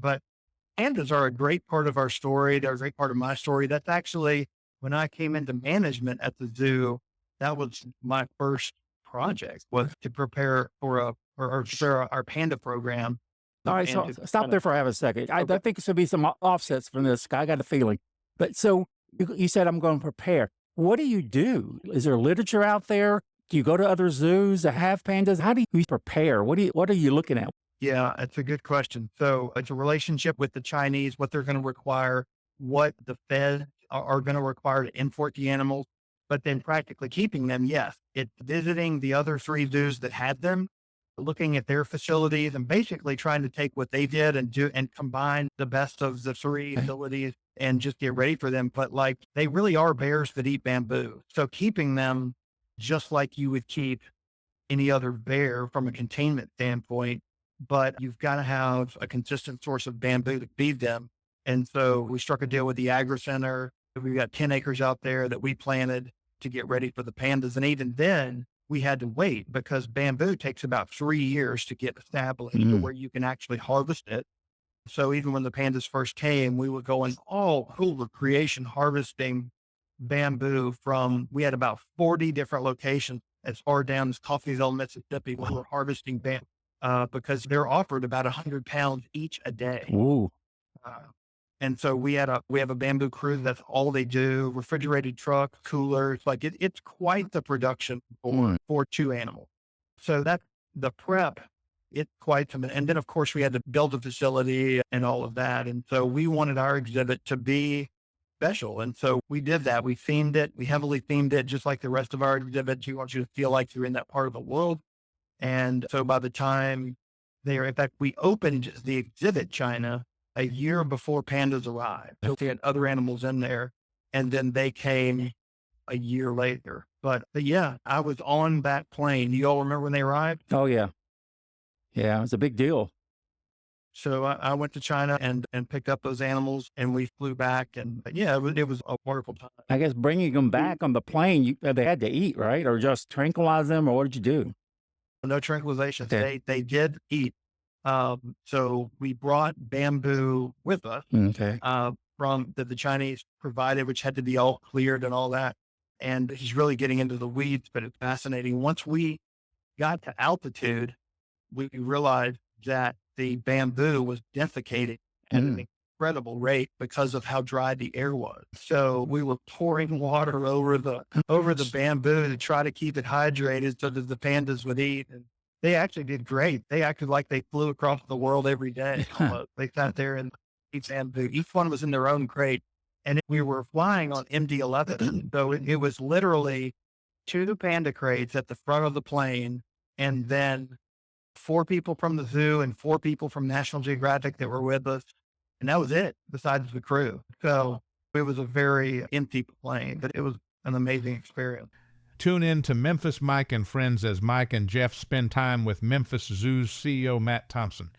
But pandas are a great part of our story. They're a great part of my story. That's actually when I came into management at the zoo, that was my first project was to prepare for or prepare our panda program All right, and so to stop kind of there for half a second. I okay. think there should be some offsets from this. I got a feeling. But so you said I'm going to prepare. What do you do? Is there literature out there? Do you go to other zoos that have pandas? How do you prepare? What are you looking at? Yeah, it's a good question. So it's a relationship with the Chinese, what they're going to require, what the feds are going to require to import the animals, but then practically keeping them. Yes, it's visiting the other three zoos that had them, looking at their facilities and basically trying to take what they did and do and combine the best of the three Okay. facilities and just get ready for them. But like they really are bears that eat bamboo. So keeping them just like you would keep any other bear from a containment standpoint, but you've got to have a consistent source of bamboo to feed them. And so we struck a deal with the agri center. We've got 10 acres out there that we planted to get ready for the pandas. And even then, we had to wait because bamboo takes about 3 years to get established to Mm. where you can actually harvest it. So even when the pandas first came, we were going all over creation, harvesting bamboo from, we had about 40 different locations as far down as Coffeyville, Mississippi, where we're Wow. harvesting bamboo because they're offered about 100 pounds each a day. Ooh. Uh, and so we have a bamboo crew. That's all they do. Refrigerated truck, coolers, like it's quite the production Mm. for two animals. So that's the prep. It's quite some, and then of course we had to build a facility and all of that. And so we wanted our exhibit to be special. And so we did that. We themed it. We heavily themed it, just like the rest of our exhibits. We want you to feel like you're in that part of the world. And so by the time in fact, we opened the exhibit China a year before pandas arrived. So we had other animals in there and then they came a year later. But yeah, I was on that plane. You all remember when they arrived? Oh yeah. Yeah. It was a big deal. So I went to China and picked up those animals and we flew back and yeah, it was a wonderful time. I guess bringing them back on the plane, they had to eat, right? Or just tranquilize them, or what did you do? No tranquilizations. Okay. They did eat. So we brought bamboo with us Okay. from that the Chinese provided, which had to be all cleared and all that. And he's really getting into the weeds, but it's fascinating. Once we got to altitude, we realized that the bamboo was desiccating at Mm. an incredible rate because of how dry the air was. So we were pouring water over the bamboo to try to keep it hydrated so that the pandas would eat. And they actually did great. They acted like they flew across the world every day. Almost. They sat there and ate bamboo. Each one was in their own crate. And we were flying on MD-11. So it was literally two panda crates at the front of the plane and then four people from the zoo and four people from National Geographic that were with us. And that was it, besides the crew. So it was a very empty plane, but it was an amazing experience. Tune in to Memphis Mike and Friends as Mike and Jeff spend time with Memphis Zoo's CEO, Matt Thompson.